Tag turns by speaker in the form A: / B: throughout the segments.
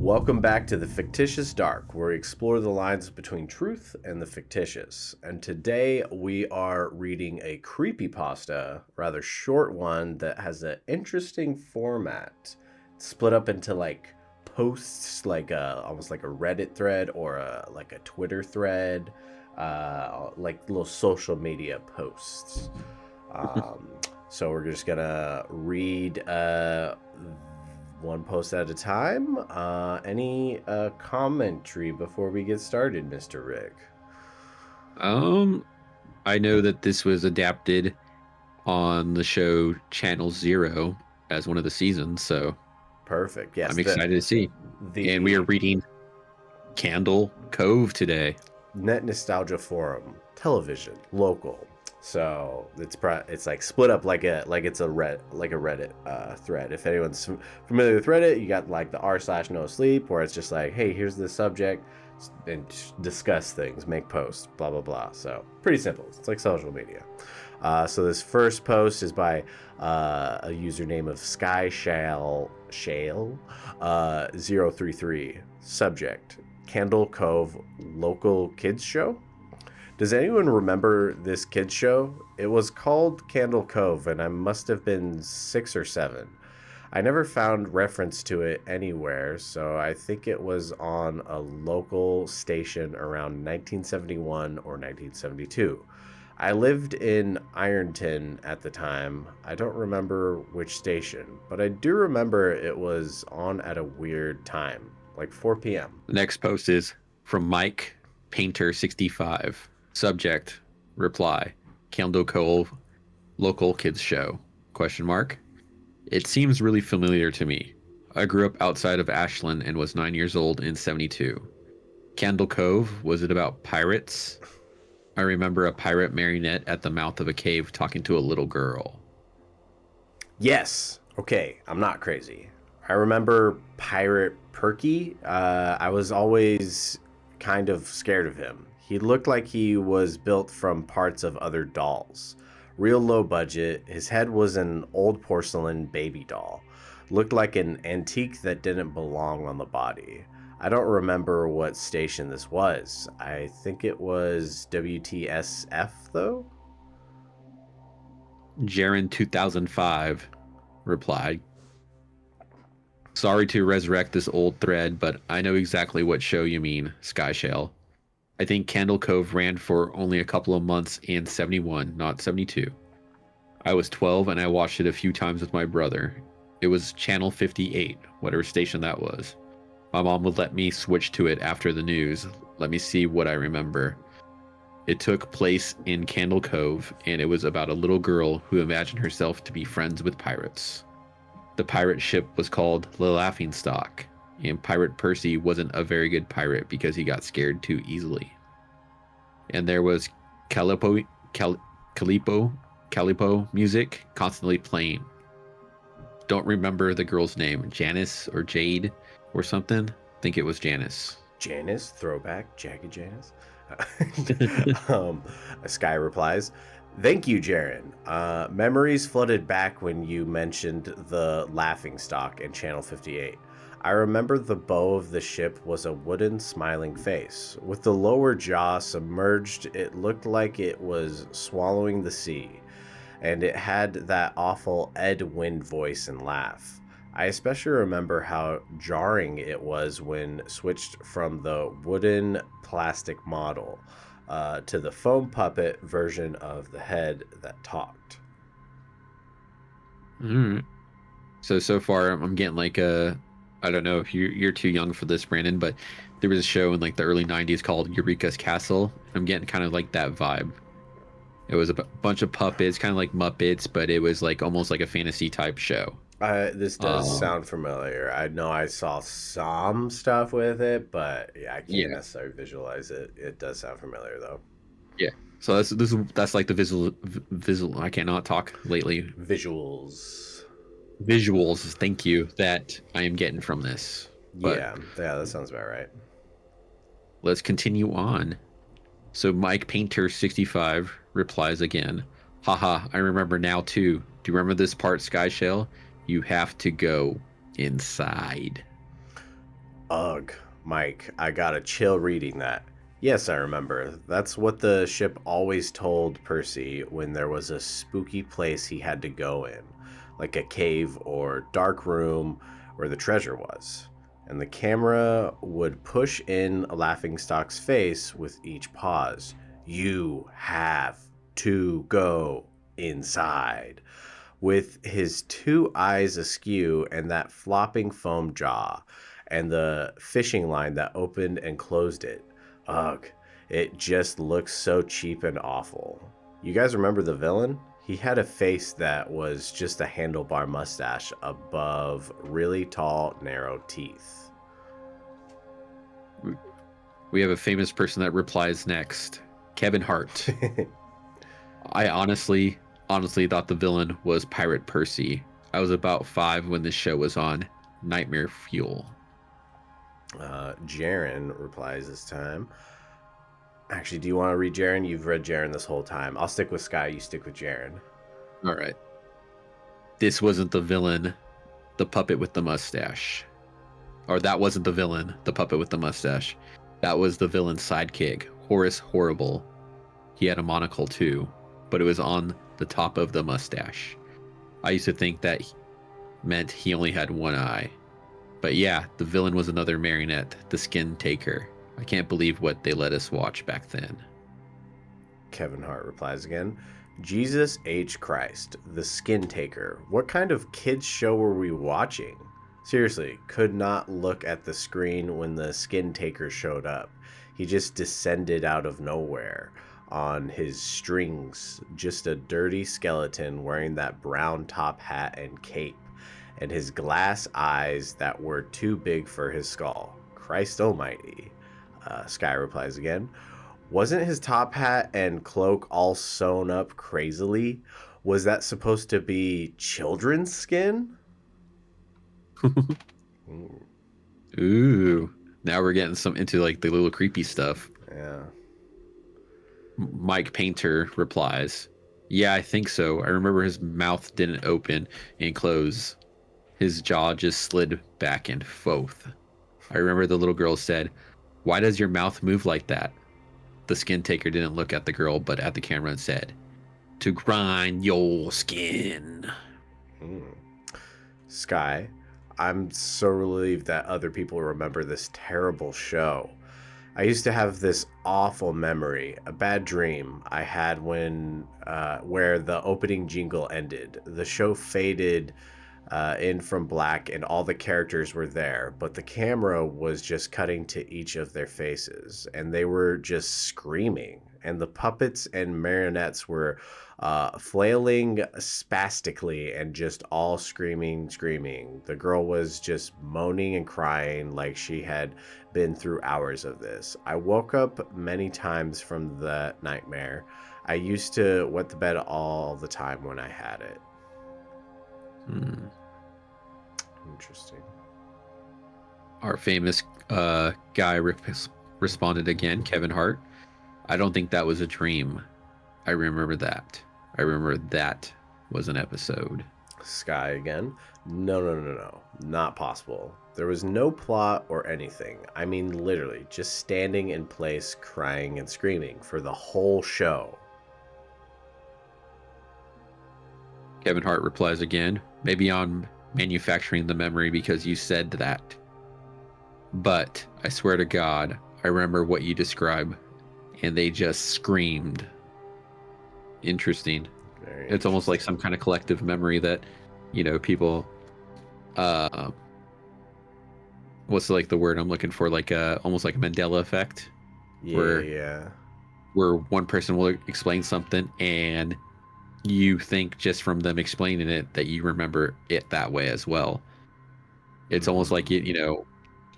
A: Welcome back to the Fictitious Dark, where we explore the lines between truth and the fictitious. And today we are reading a creepypasta, rather short one that has an interesting format. It's split up into like posts, almost like a Reddit thread or a Twitter thread, like little social media posts. So we're just gonna read one post at a time. Any commentary before we get started, Mr. Rick?
B: I know that this was adapted on the show Channel Zero as one of the seasons, so
A: Perfect. Yes,
B: I'm excited to see. And we are reading Candle Cove today.
A: Net Nostalgia Forum, television, local. So it's like split up like it's a Reddit thread. If anyone's familiar with Reddit, you got like the r/no sleep, where it's just like, hey, here's the subject, and discuss things, make posts, blah blah blah. So pretty simple. It's like social media. So this first post is by a username of Shale 033. Subject: Candle Cove local kids show. Does anyone remember this kids show? It was called Candle Cove, and I must have been 6 or 7. I never found reference to it anywhere, so I think it was on a local station around 1971 or 1972. I lived in Ironton at the time. I don't remember which station, but I do remember it was on at a weird time, like 4 p.m.
B: The next post is from Mike Painter 65. Subject: reply: Candle Cove local kids show? ? It seems really familiar to me. I grew up outside of Ashland and was 9 years old in 72. Candle Cove, was it about pirates? I remember a pirate marionette at the mouth of a cave talking to a little girl.
A: Yes. Okay, I'm not crazy. I remember Pirate Perky. I was always kind of scared of him. He looked like he was built from parts of other dolls. Real low budget. His head was an old porcelain baby doll. Looked like an antique that didn't belong on the body. I don't remember what station this was. I think it was WTSF though?
B: Jaren 2005 replied: sorry to resurrect this old thread, but I know exactly what show you mean, Skyshale. I think Candle Cove ran for only a couple of months in 71, not 72. I was 12 and I watched it a few times with my brother. It was Channel 58, whatever station that was. My mom would let me switch to it after the news. Let me see what I remember. It took place in Candle Cove, and it was about a little girl who imagined herself to be friends with pirates. The pirate ship was called the Laughingstock, and Pirate Percy wasn't a very good pirate because he got scared too easily. And there was Calipo music constantly playing. Don't remember the girl's name, Janice or Jade or something. I think it was Janice.
A: Janice, throwback, Jagged Janice. Sky replies, thank you, Jaren. Memories flooded back when you mentioned the Laughingstock and Channel 58. I remember the bow of the ship was a wooden smiling face. With the lower jaw submerged, it looked like it was swallowing the sea. And it had that awful Ed Wynn voice and laugh. I especially remember how jarring it was when switched from the wooden plastic model to the foam puppet version of the head that talked.
B: So far I'm getting like I don't know if you're too young for this, Brandon, but there was a show in like the early 90s called Eureka's Castle. I'm getting kind of like that vibe. It was a bunch of puppets, kind of like Muppets, but it was like almost like a fantasy type show.
A: This does sound familiar. I know I saw some stuff with it, but yeah, I can't necessarily visualize it. It does sound familiar though.
B: Yeah. So that's like the visual. I cannot talk lately. Visuals. Thank you. That I am getting from this.
A: But yeah, that sounds about right.
B: Let's continue on. So Mike Painter 65 replies again. Haha, I remember now too. Do you remember this part, Skyshale? You have to go inside.
A: Ugh, Mike, I got a chill reading that. Yes, I remember. That's what the ship always told Percy when there was a spooky place he had to go in, like a cave or dark room where the treasure was. And the camera would push in Laughingstock's face with each pause. You have to go inside. With his two eyes askew and that flopping foam jaw, and the fishing line that opened and closed it. Ugh, it just looks so cheap and awful. You guys remember the villain? He had a face that was just a handlebar mustache above really tall, narrow teeth.
B: We have a famous person that replies next. Kevin Hart. I honestly thought the villain was Pirate Percy. I was about 5 when this show was on. Nightmare fuel.
A: Jaren replies this time. Actually, do you want to read Jaren? You've read Jaren this whole time. I'll stick with Sky. You stick with Jaren.
B: All right. This wasn't the villain, the puppet with the mustache. Or that wasn't the villain, the puppet with the mustache. That was the villain's sidekick, Horace Horrible. He had a monocle too, but it was on the top of the mustache. I used to think that meant he only had one eye. But yeah, the villain was another marionette, the skin taker. I can't believe what they let us watch back then.
A: Kevin Hart replies again. Jesus H. Christ, the skin taker. What kind of kids show were we watching? Seriously, could not look at the screen when the skin taker showed up. He just descended out of nowhere on his strings, just a dirty skeleton wearing that brown top hat and cape, and his glass eyes that were too big for his skull. Christ almighty. Sky replies again. Wasn't his top hat and cloak all sewn up crazily? Was that supposed to be children's skin?
B: Ooh. Now we're getting some into like the little creepy stuff.
A: Yeah.
B: Mike Painter replies, yeah, I think so. I remember his mouth didn't open and close. His jaw just slid back and forth. I remember the little girl said, why does your mouth move like that? The skin taker didn't look at the girl, but at the camera and said, to grind your skin.
A: Sky, I'm so relieved that other people remember this terrible show. I used to have this awful memory, a bad dream I had when where the opening jingle ended. The show faded in from black and all the characters were there, but the camera was just cutting to each of their faces and they were just screaming, and the puppets and marionettes were flailing spastically and just all screaming. The girl was just moaning and crying like she had been through hours of this. I woke up many times from the nightmare. I used to wet the bed all the time when I had it. Interesting.
B: Our famous guy responded again, Kevin Hart. I don't think that was a dream. I remember that. I remember that was an episode.
A: Sky again. No. Not possible. There was no plot or anything. I mean, literally, just standing in place, crying and screaming for the whole show.
B: Kevin Hart replies again. Maybe I'm manufacturing the memory because you said that. But I swear to God, I remember what you describe, and they just screamed. Interesting. It's almost like some kind of collective memory that, you know, people what's like the word I'm looking for, like almost like a Mandela effect.
A: Yeah.
B: Where one person will explain something and you think just from them explaining it that you remember it that way as well. It's almost like it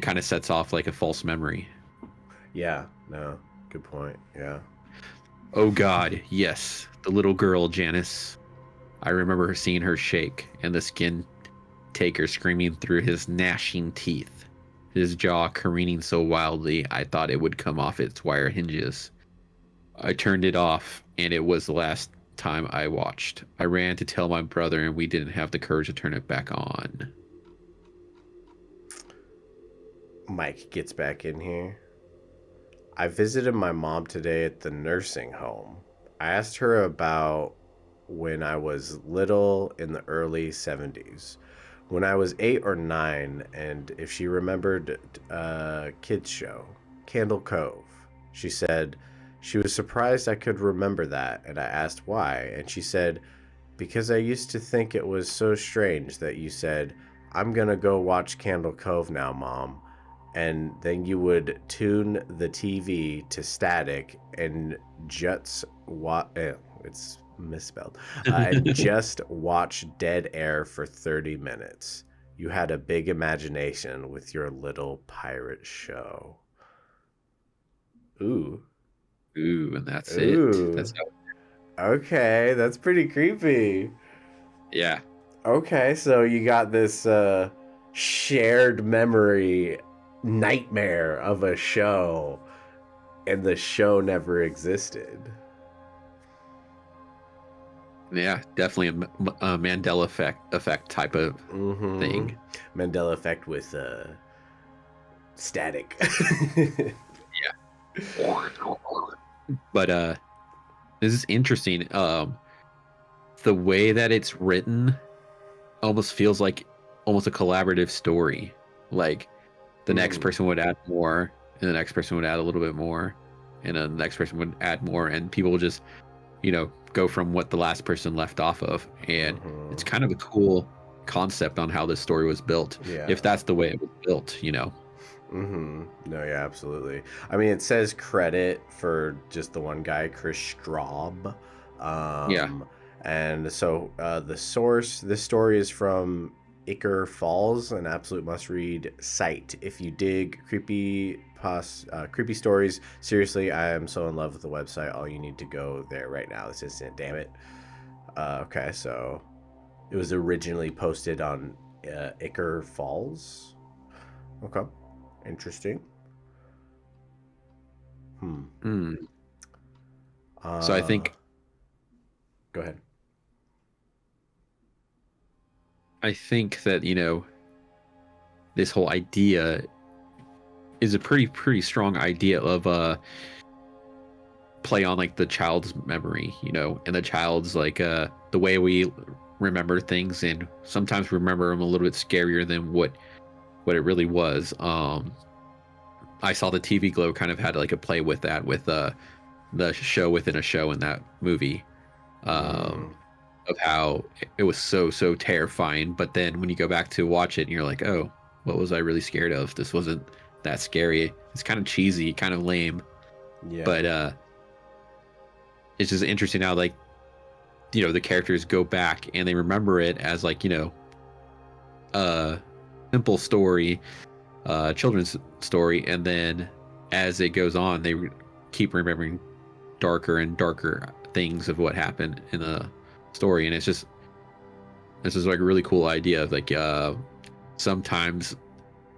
B: kind of sets off like a false memory.
A: Yeah, no, good point. Yeah.
B: Oh God, yes, the little girl Janice. I remember seeing her shake and the skin taker screaming through his gnashing teeth, his jaw careening so wildly I thought it would come off its wire hinges. I turned it off and it was the last time I watched. I ran to tell my brother and we didn't have the courage to turn it back on.
A: Mike gets back in here. I visited my mom today at the nursing home. I asked her about when I was little in the early 70s, when I was 8 or 9, and if she remembered a kids show, Candle Cove. She said she was surprised I could remember that, and I asked why, and she said, because I used to think it was so strange that you said, I'm gonna go watch Candle Cove now, Mom. And then you would tune the TV to static and it's misspelled. And just watch dead air for 30 minutes. You had a big imagination with your little pirate show. Ooh.
B: Ooh, and that's
A: Ooh.
B: it. That's how.
A: Okay, that's pretty creepy.
B: Yeah.
A: Okay, so you got this shared memory nightmare of a show, and the show never existed.
B: Yeah, definitely a Mandela effect type of thing.
A: Mandela effect with static.
B: Yeah. But this is interesting. The way that it's written almost feels like almost a collaborative story. Like the next person would add more, and the next person would add a little bit more, and then the next person would add more, and people will just, go from what the last person left off of. And it's kind of a cool concept on how this story was built.
A: Yeah.
B: If that's the way it was built,
A: No, yeah, absolutely. I mean, it says credit for just the one guy, Kris Straub.
B: Yeah.
A: And so this story is from Icker Falls, an absolute must-read site. If you dig creepy stories, seriously, I am so in love with the website. All you need to go there right now this instant. Damn it. Okay, so it was originally posted on Icker Falls. Okay, interesting.
B: So I think.
A: Go ahead.
B: I think that this whole idea is a pretty strong idea of play on like the child's memory, and the child's like the way we remember things, and sometimes remember them a little bit scarier than what it really was. I saw the TV Glow kind of had like a play with that with the show within a show in that movie. Of how it was so terrifying, but then when you go back to watch it and you're like, oh, what was I really scared of? This wasn't that scary. It's kind of cheesy, kind of lame.
A: Yeah.
B: But it's just interesting how like the characters go back and they remember it as like a simple story, children's story, and then as it goes on they keep remembering darker and darker things of what happened in the story. And this is like a really cool idea of like sometimes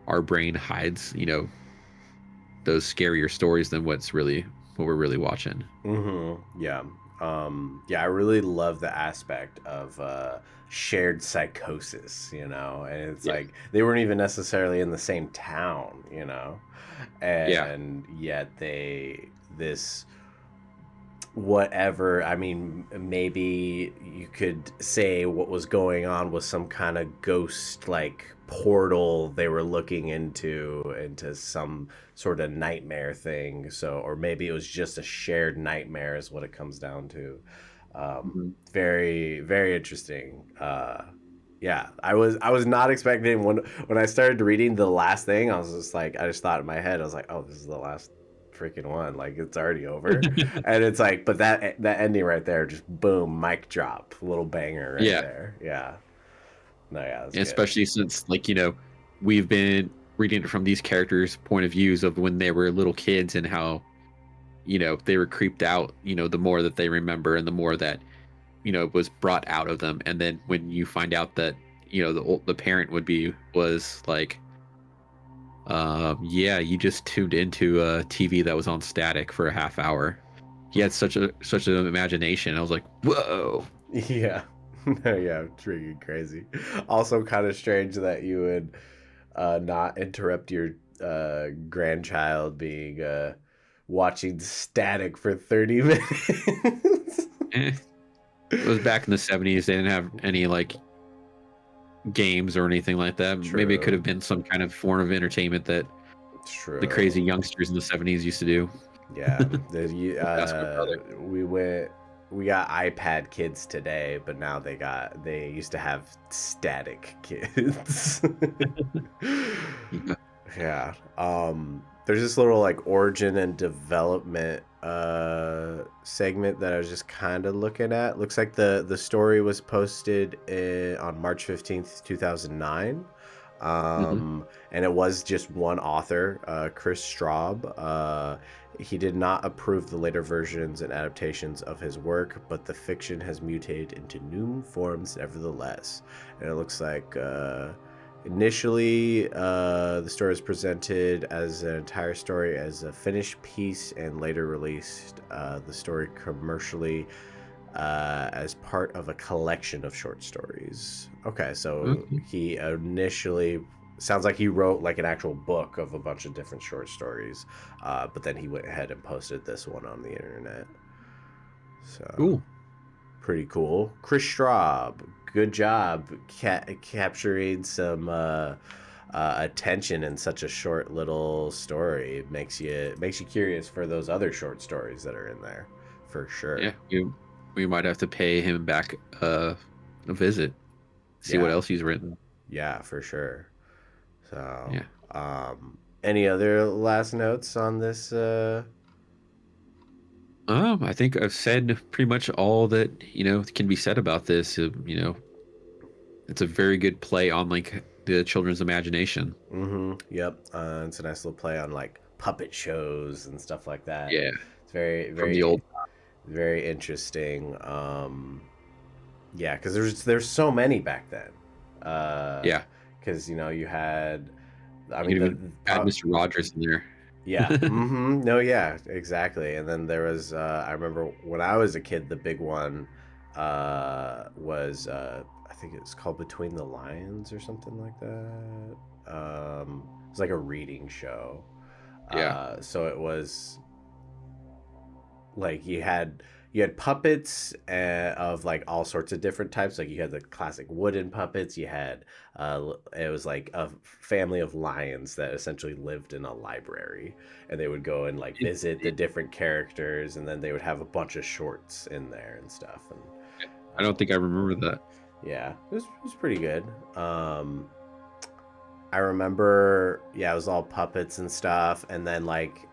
B: our brain hides those scarier stories than what we're really watching.
A: Yeah. I really love the aspect of shared psychosis, and it's like they weren't even necessarily in the same town, and yet this whatever, I mean, maybe you could say what was going on was some kind of ghost like portal they were looking into some sort of nightmare thing. So, or maybe it was just a shared nightmare is what it comes down to. Very, very interesting. I was not expecting when I started reading the last thing, I was just like, I just thought in my head, I was like, oh, this is the last freaking one, like it's already over. And it's like, but that ending right there, just boom, mic drop, little banger right there.
B: Especially since like we've been reading it from these characters' point of views of when they were little kids and how they were creeped out, the more that they remember and the more that was brought out of them. And then when you find out that the parent was like, you just tuned into a TV that was on static for a half hour. He had such an imagination. I was like, whoa.
A: Yeah. It's really crazy. Also kind of strange that you would not interrupt your grandchild being watching static for 30 minutes.
B: Eh, it was back in the 70s. They didn't have any like games or anything like that. Maybe it could
A: True.
B: have been some kind of form of entertainment that the crazy
A: True.
B: youngsters in the 70s used to do.
A: Yeah.
B: Ask my brother.
A: We got iPad kids today, but now they used to have static kids.
B: Yeah.
A: Yeah. There's this little like origin and development segment that I was just kind of looking at. Looks like the story was posted on March 15th, 2009.
B: Hmm.
A: And it was just one author, Kris Straub. He did not approve the later versions and adaptations of his work, but the fiction has mutated into new forms nevertheless. And it looks like initially the story was presented as an entire story as a finished piece, and later released the story commercially as part of a collection of short stories. Okay, so
B: Okay.
A: he initially sounds like he wrote like an actual book of a bunch of different short stories, but then he went ahead and posted this one on the internet. So
B: Cool.
A: pretty cool. Kris Straub, good job capturing some attention in such a short little story. It makes you curious for those other short stories that are in there, for
B: Yeah.
A: sure.
B: We might have to pay him back a visit. See what
A: Yeah,
B: else he's written.
A: yeah, for sure. So,
B: Yeah.
A: any other last notes on this?
B: I think I've said pretty much all that can be said about this. It's a very good play on like the children's imagination.
A: Yep. It's a nice little play on like puppet shows and stuff like that.
B: Yeah,
A: It's very,
B: from the old.
A: very, very interesting. Yeah, because there's so many back then.
B: Yeah,
A: Because you had, I
B: you
A: mean
B: can
A: the
B: even add Mr. Rogers in there.
A: yeah. No, yeah, exactly. And then there was I remember when I was a kid, the big one was I think it's called Between the Lions or something like that. It was like a reading show.
B: Yeah,
A: So it was like you had puppets of like all sorts of different types. Like you had the classic wooden puppets. You had it was like a family of lions that essentially lived in a library, and they would go and like visit the different characters, and then they would have a bunch of shorts in there and stuff. And
B: I don't think I remember that.
A: yeah, it was pretty good. Um, I remember, yeah, it was all puppets and stuff, and then like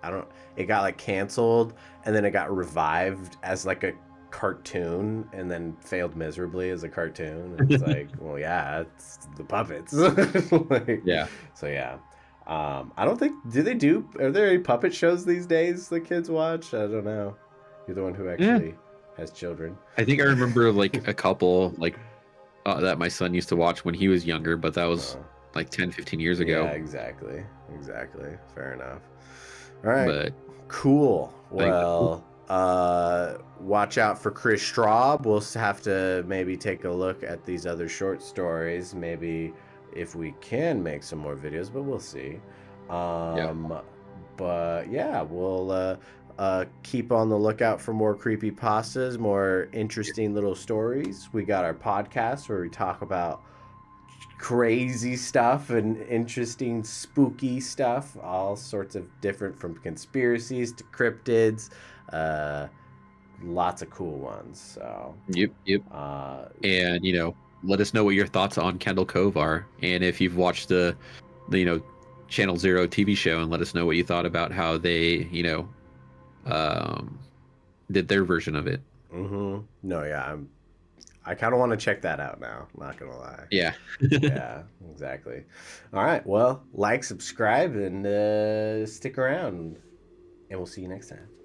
A: it got like canceled, and then it got revived as like a cartoon, and then failed miserably as a cartoon. And it's like, well, yeah, it's the puppets. Like,
B: Yeah.
A: so yeah, I don't think are there any puppet shows these days the kids watch? I don't know. You're the one who
B: Yeah,
A: actually has children.
B: I think I remember like a couple like that my son used to watch when he was younger, but that was
A: Uh,
B: like 10, 15 years
A: yeah,
B: ago.
A: exactly, exactly. Fair enough. All right.
B: But
A: Cool.
B: I think that's cool.
A: Well, watch out for Kris Straub. We'll have to maybe take a look at these other short stories. Maybe if we can make some more videos, but we'll see.
B: Yeah.
A: But yeah, we'll keep on the lookout for more creepy pastas, more interesting little stories. We got our podcast where we talk about crazy stuff and interesting spooky stuff, all sorts of different, from conspiracies to cryptids, uh lots of cool ones. So
B: Yep. Yep.
A: uh
B: And let us know what your thoughts on Candle Cove are, and if you've watched the Channel Zero TV show, and let us know what you thought about how they um, did their version of it.
A: no, yeah, I kind of want to check that out now, not gonna lie.
B: Yeah.
A: Yeah, exactly. All right, well, like, subscribe, and stick around, and we'll see you next time.